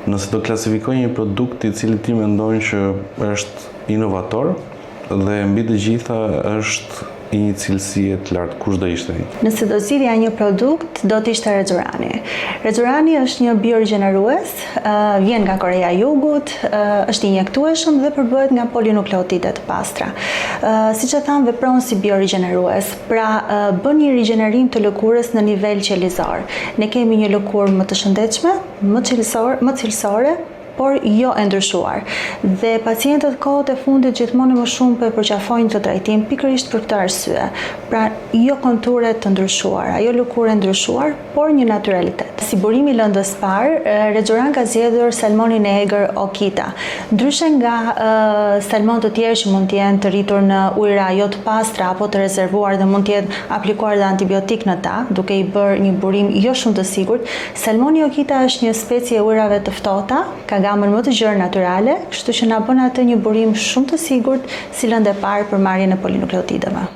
Nëse do klasifikoj një produkt i cili ti mendon që është inovator dhe mbi të gjitha është i një cilësie të lartë, kush do ishte ai? Nëse do zgjidhja një produkt, do të ishte Rexurani. Rexurani është një biorigjenerues, vjen nga Korea e Jugut, është injektueshëm dhe përbëhet nga polinukleotide të pastra. Siç e tham, vepron si biorigjenerues, pra bën një rigjenerim të lëkurës në nivel qelizor. Ne kemi një lëkurë më të shëndetshme, më cilësore, por jo e ndryshuar. Dhe pacientët kohët e fundit gjithmonë më shumë përqafojnë këtë trajtim pikërisht për këtë arsye. Pra, jo konture të ndryshuara, jo lëkurë ndryshuar, por një naturalitet. Si burimi lëndës parë, Rexuran ka zgjedhur salmonin e egër Okita. Ndryshe nga salmon të tjerë që mund të jenë të rritur në ujëra jo të pastra apo të rezervuar dhe mund të jetë aplikuar dhe antibiotik në ta, duke i bërë një burim jo shumë të sigurt, salmoni Okita është një specie e ujërave të ftohta, ka gamën më të gjerë natyrale, kështu që na bën atë një burim shumë të sigurt si lëndë e parë për marrjen e polinukleotideve.